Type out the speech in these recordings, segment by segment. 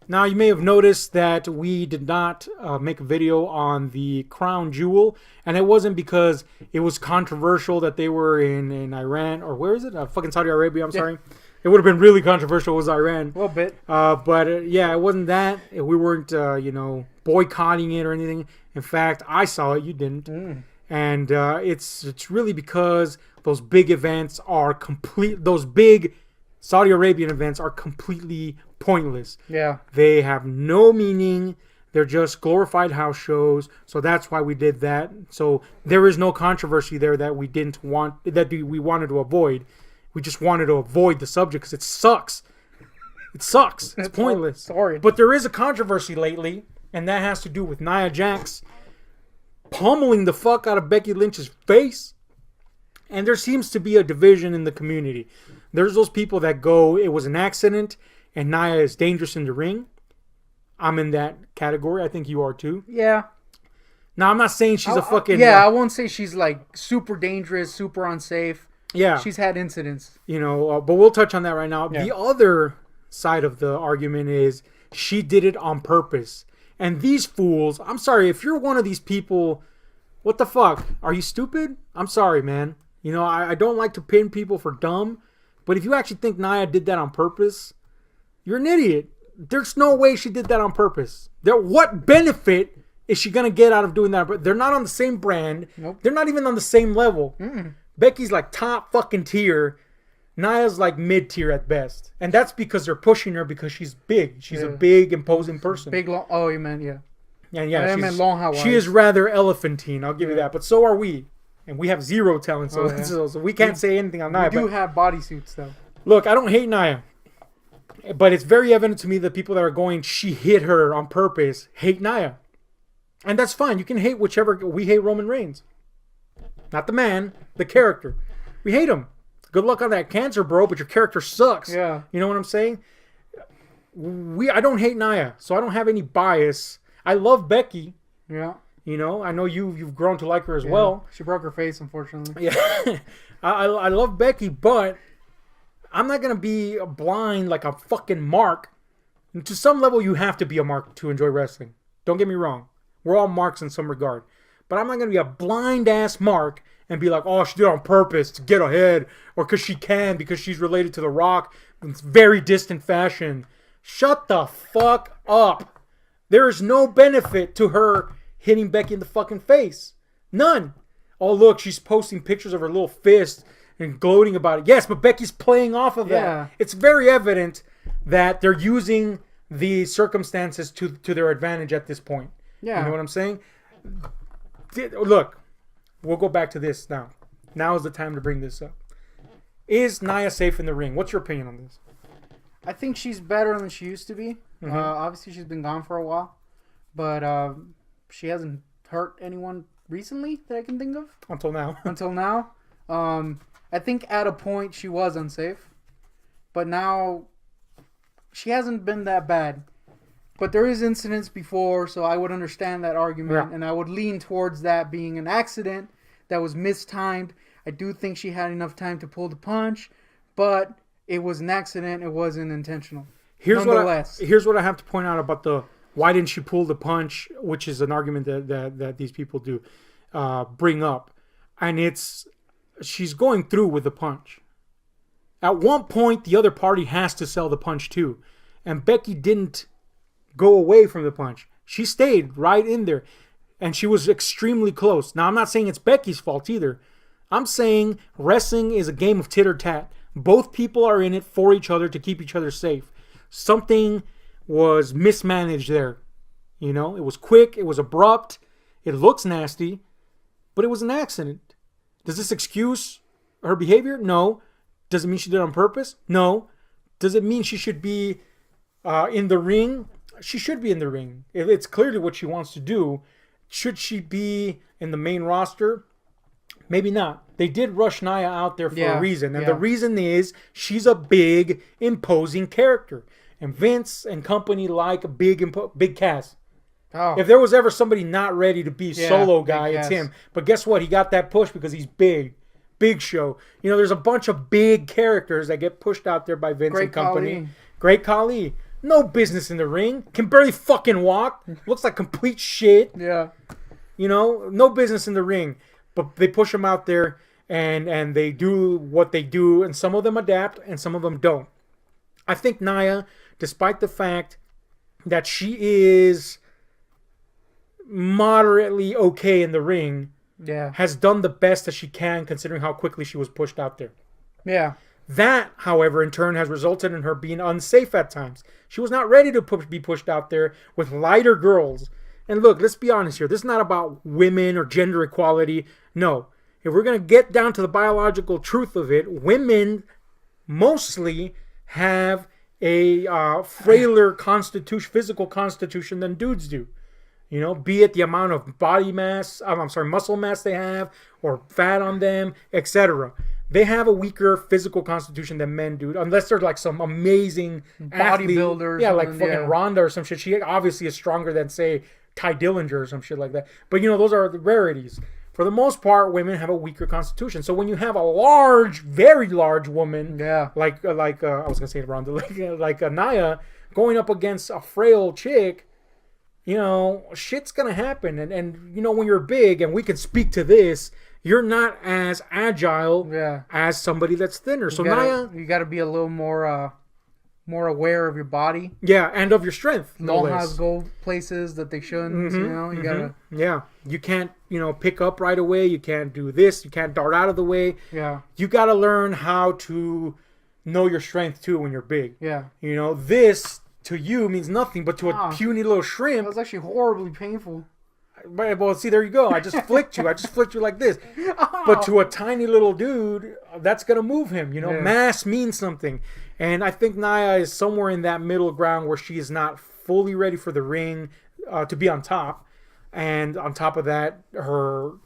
Now, you may have noticed that we did not make a video on the crown jewel, and it wasn't because it was controversial that they were in Iran, or where is it? Fucking Saudi Arabia, I'm sorry. It would have been really controversial if it was Iran. A little bit. But yeah, it wasn't that. We weren't, boycotting it or anything. In fact, I saw it. You didn't. And it's really because those big events are those big Saudi Arabian events are completely pointless. Yeah. They have no meaning. They're just glorified house shows. So that's why we did that. So there is no controversy there that we wanted to avoid. We just wanted to avoid the subject because it sucks. It sucks. It's pointless. Sorry. But there is a controversy lately, and that has to do with Nia Jax pummeling the fuck out of Becky Lynch's face. And there seems to be a division in the community. There's those people that go, it was an accident, and Nia is dangerous in the ring. I'm in that category. I think you are too. Yeah. Now, I'm not saying she's a fucking... I won't say she's like super dangerous, super unsafe. Yeah. She's had incidents. But we'll touch on that right now. Yeah. The other side of the argument is she did it on purpose. And these fools, I'm sorry, if you're one of these people, what the fuck? Are you stupid? I'm sorry, man. I don't like to pin people for dumb, but if you actually think Nia did that on purpose, you're an idiot. There's no way she did that on purpose. What benefit is she going to get out of doing that? But they're not on the same brand. Nope. They're not even on the same level. Becky's like top fucking tier. Nia's like mid tier at best. And that's because they're pushing her because she's big. She's a big, imposing person. Big, long... Oh, you meant, yeah. And yeah, I meant long, how she is rather elephantine. I'll give you that. But so are we. And we have zero talent, so we can't say anything on Nia. We do have bodysuits, though. Look, I don't hate Nia. But it's very evident to me that people that are going, she hit her on purpose, hate Nia. And that's fine. You can hate whichever. We hate Roman Reigns. Not the man, the character. We hate him. Good luck on that cancer, bro, but your character sucks. Yeah. You know what I'm saying? I don't hate Nia, so I don't have any bias. I love Becky. Yeah. I know you've grown to like her as well. She broke her face, unfortunately. Yeah. I love Becky, but I'm not going to be blind like a fucking mark. And to some level, you have to be a mark to enjoy wrestling. Don't get me wrong. We're all marks in some regard. But I'm not going to be a blind-ass mark and be like, oh, she did it on purpose to get ahead. Or because she's related to The Rock in very distant fashion. Shut the fuck up. There is no benefit to her hitting Becky in the fucking face. None. Oh, look, she's posting pictures of her little fist and gloating about it. Yes, but Becky's playing off of that. It's very evident that they're using the circumstances to their advantage at this point. Yeah. You know what I'm saying? Look, we'll go back to this now. Now is the time to bring this up. Is Nia safe in the ring? What's your opinion on this? I think she's better than she used to be. Obviously, she's been gone for a while. But she hasn't hurt anyone recently that I can think of. Until now. I think at a point she was unsafe. But now she hasn't been that bad. But there is incidents before, so I would understand that argument. Yeah. And I would lean towards that being an accident that was mistimed. I do think she had enough time to pull the punch. But it was an accident. It wasn't intentional. Here's what I have to point out about the why didn't she pull the punch, which is an argument that these people do bring up. And she's going through with the punch. At one point, the other party has to sell the punch too. And Becky didn't go away from the punch. She stayed right in there. And she was extremely close. Now, I'm not saying it's Becky's fault either. I'm saying wrestling is a game of tit-or-tat. Both people are in it for each other to keep each other safe. Something was mismanaged there. It was quick. It was abrupt. It looks nasty. But it was an accident. Does this excuse her behavior? No. Does it mean she did it on purpose? No. Does it mean she should be in the ring? She should be in the ring. If it's clearly what she wants to do. Should she be in the main roster? Maybe not. They did rush Nia out there for a reason. And the reason is she's a big, imposing character. And Vince and company like a big cast. Oh. If there was ever somebody not ready to be solo guy, it's him. But guess what? He got that push because he's big. Big Show. There's a bunch of big characters that get pushed out there by Vince and company. Khali. Great Khali. No business in the ring. Can barely fucking walk. Looks like complete shit. Yeah. You know, no business in the ring. But they push him out there and they do what they do. And some of them adapt and some of them don't. I think Nia, despite the fact that she is moderately okay in the ring, has done the best that she can considering how quickly she was pushed out there. Yeah. That, however, in turn has resulted in her being unsafe at times. She was not ready to be pushed out there with lighter girls. And look, let's be honest here. This is not about women or gender equality. No. If we're going to get down to the biological truth of it, women mostly have a frailer constitution, physical constitution than dudes do. You know, be it the amount of body mass, muscle mass they have, or fat on them, etc. They have a weaker physical constitution than men do, unless they're like some amazing bodybuilders. Yeah, like fucking Ronda or some shit. She obviously is stronger than, say, Ty Dillinger or some shit like that. But, you know, those are the rarities. For the most part, women have a weaker constitution. So when you have a large, very large woman, like I was gonna say Ronda, like Nia, going up against a frail chick, you know, shit's gonna happen. And you know, when you're big, and we can speak to this, you're not as agile as somebody that's thinner. So Nia, you gotta be a little more aware of your body. Yeah, and of your strength. Don't have go places that they shouldn't. You know, you gotta. Yeah, you can't, you know, pick up right away. You can't do this. You can't dart out of the way. Yeah. You gotta learn how to know your strength too when you're big. Yeah. You know, this to you means nothing, but to a puny little shrimp, that was actually horribly painful. Well, see, there you go. I just flicked you. I just flicked you like this. But to a tiny little dude, that's gonna move him. You know, mass means something. And I think Nia is somewhere in that middle ground where she is not fully ready for the ring to be on top. And on top of that, her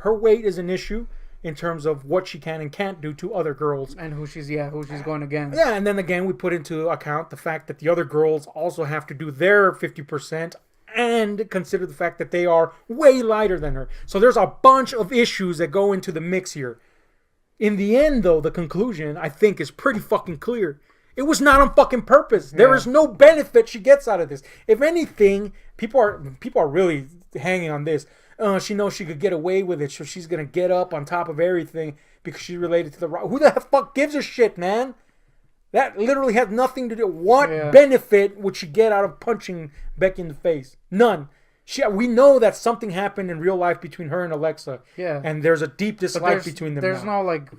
weight is an issue in terms of what she can and can't do to other girls. And who she's going against. Yeah, and then again, we put into account the fact that the other girls also have to do their 50% and consider the fact that they are way lighter than her. So there's a bunch of issues that go into the mix here. In the end, though, the conclusion, I think, is pretty fucking clear. It was not on fucking purpose. There is no benefit she gets out of this. If anything, people are really hanging on this. She knows she could get away with it, so she's going to get up on top of everything because she's related to the Rock. Who the fuck gives a shit, man? That literally has nothing to do. What benefit would she get out of punching Becky in the face? None. We know that something happened in real life between her and Alexa. Yeah. And there's a deep dislike between them. There's no, like,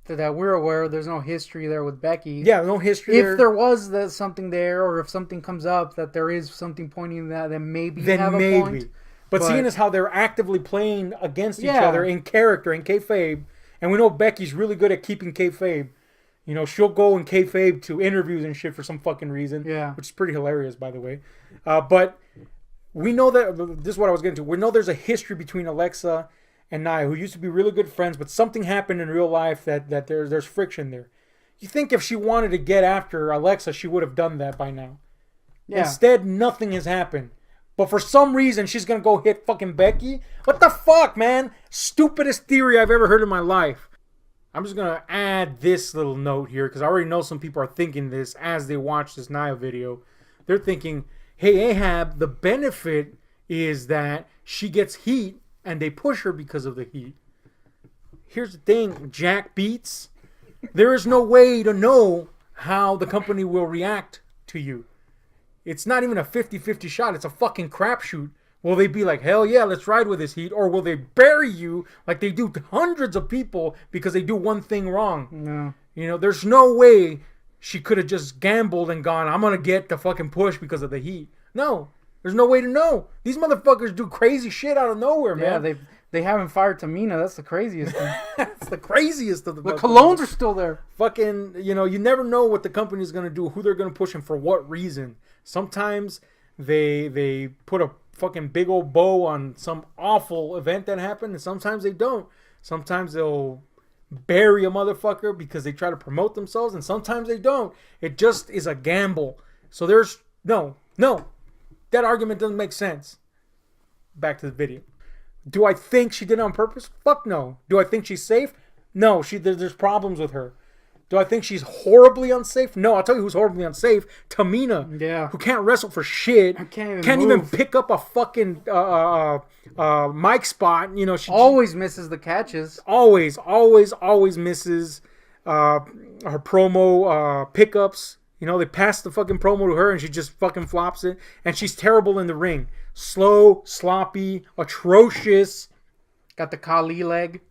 that we're aware of, there's no history there with Becky. Yeah, no history if there was something there, or if something comes up that there is something pointing that, then maybe have a point. But seeing as how they're actively playing against each other in character, in kayfabe, and we know Becky's really good at keeping kayfabe. You know, she'll go in kayfabe to interviews and shit for some fucking reason. Yeah. Which is pretty hilarious, by the way. But we know that, this is what I was getting to. We know there's a history between Alexa and Nia, who used to be really good friends, but something happened in real life that there's friction there. You think if she wanted to get after Alexa, she would have done that by now. Yeah. Instead, nothing has happened. But for some reason, she's going to go hit fucking Becky? What the fuck, man? Stupidest theory I've ever heard in my life. I'm just going to add this little note here, because I already know some people are thinking this as they watch this Nia video. They're thinking, hey, Ahab, the benefit is that she gets heat, and they push her because of the heat. Here's the thing, Jack Beats. There is no way to know how the company will react to you. It's not even a 50-50 shot. It's a fucking crapshoot. Will they be like, hell yeah, let's ride with this heat? Or will they bury you like they do to hundreds of people because they do one thing wrong? No. You know, there's no way she could have just gambled and gone, I'm going to get the fucking push because of the heat. No. There's no way to know. These motherfuckers do crazy shit out of nowhere, man. Yeah, they haven't fired Tamina. That's the craziest thing. That's the craziest of the colognes are still there. Fucking, you know, you never know what the company's going to do, who they're going to push and for what reason. Sometimes they put a fucking big old bow on some awful event that happened, and sometimes they don't. Sometimes they'll bury a motherfucker because they try to promote themselves, and sometimes they don't. It just is a gamble. So there's no. That argument doesn't make sense. Back to the video. Do I think she did it on purpose? Fuck no. Do I think she's safe? No. There's problems with her. Do I think she's horribly unsafe? No, I'll tell you who's horribly unsafe. Tamina. Yeah. Who can't wrestle for shit. Can't even pick up a fucking mic spot. You know, she always misses the catches. Always misses her promo pickups. You know, they pass the fucking promo to her and she just fucking flops it. And she's terrible in the ring. Slow, sloppy, atrocious. Got the Kali leg.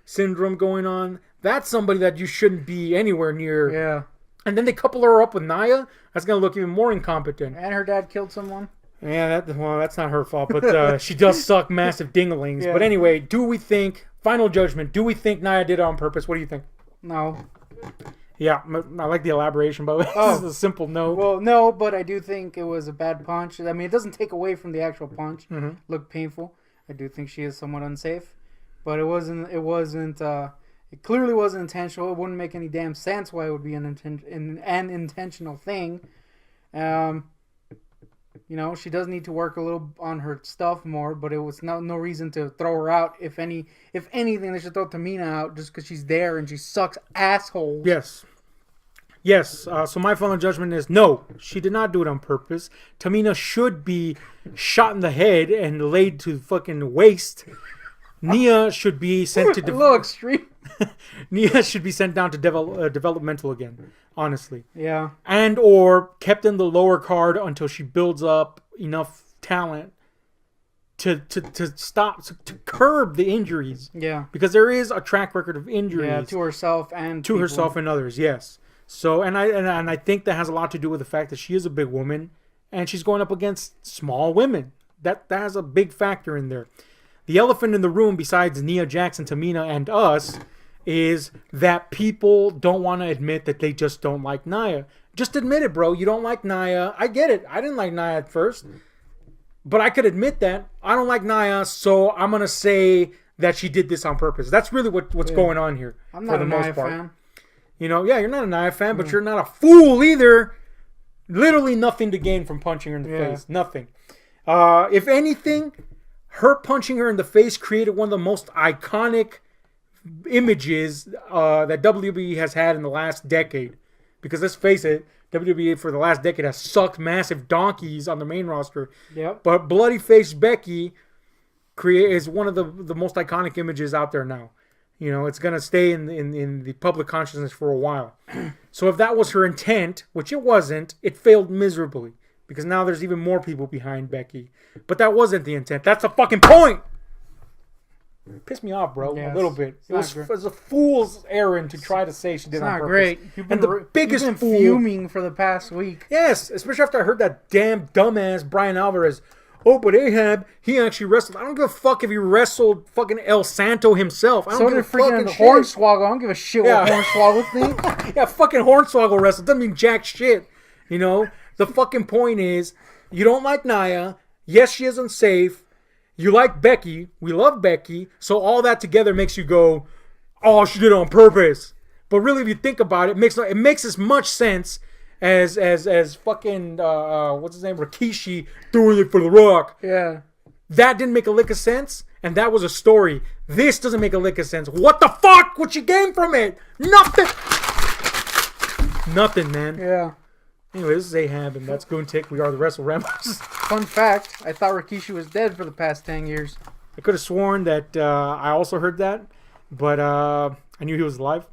Syndrome going on. That's somebody that you shouldn't be anywhere near. Yeah. And then they couple her up with Nia. That's going to look even more incompetent. And her dad killed someone. Yeah, that's not her fault. But she does suck massive dinglings. Yeah. But anyway, final judgment, do we think Nia did it on purpose? What do you think? No. Yeah, I like the elaboration, but this is a simple no. Well, no, but I do think it was a bad punch. I mean, it doesn't take away from the actual punch. Mm-hmm. Looked painful. I do think she is somewhat unsafe. But it clearly wasn't intentional. It wouldn't make any damn sense why it would be an intentional thing. You know, she does need to work a little on her stuff more, but it was no reason to throw her out. If anything, they should throw Tamina out just because she's there and she sucks assholes. Yes. So my final judgment is no, she did not do it on purpose. Tamina should be shot in the head and laid to fucking waste. Nia should be sent to... a little extreme. Nia should be sent down to developmental again, honestly. Yeah. And or kept in the lower card until she builds up enough talent to curb the injuries. Yeah. Because there is a track record of injuries. Yeah, to herself and others, yes. So and I think that has a lot to do with the fact that she is a big woman and she's going up against small women. That has a big factor in there. The elephant in the room, besides Nia Jax and Tamina and us, is that people don't want to admit that they just don't like Nia. Just admit it, bro. You don't like Nia. I get it. I didn't like Nia at first. But I could admit that. I don't like Nia, so I'm going to say that she did this on purpose. That's really what's going on here. I'm not a Nia fan. You know, yeah, you're not a Nia fan, but you're not a fool either. Literally nothing to gain from punching her in the face. Nothing. If anything... her punching her in the face created one of the most iconic images that WWE has had in the last decade. Because let's face it, WWE for the last decade has sucked massive donkeys on the main roster. Yep. But bloody face Becky is one of the most iconic images out there now. You know, it's going to stay in the public consciousness for a while. So if that was her intent, which it wasn't, it failed miserably. Because now there's even more people behind Becky. But that wasn't the intent. That's the fucking point! Pissed me off, bro. A little bit. It was a fool's errand to try to say she did it on purpose. Great. You've been fuming for the past week. Yes, especially after I heard that damn dumbass Brian Alvarez. Oh, but Ahab, he actually wrestled. I don't give a fuck if he wrestled fucking El Santo himself. I don't give a fucking shit. Hornswoggle. I don't give a shit what Hornswoggle thinks. Yeah, fucking Hornswoggle wrestled. Doesn't mean jack shit. You know? The fucking point is, you don't like Nia. Yes, she is unsafe. You like Becky. We love Becky. So all that together makes you go, oh, she did it on purpose. But really, if you think about it, it makes as much sense as fucking, what's his name, Rikishi doing it for The Rock. Yeah. That didn't make a lick of sense, and that was a story. This doesn't make a lick of sense. What the fuck? What you gain from it? Nothing. Nothing, man. Yeah. Anyway, this is Ahab, and that's Goontick. We are the Wrestle Ramblers. Fun fact, I thought Rikishi was dead for the past 10 years. I could have sworn that I also heard that, but I knew he was alive.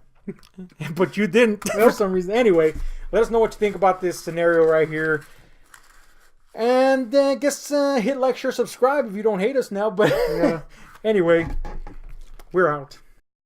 But you didn't for some reason. Anyway, let us know what you think about this scenario right here. And I guess hit like, share, subscribe if you don't hate us now. But anyway, we're out.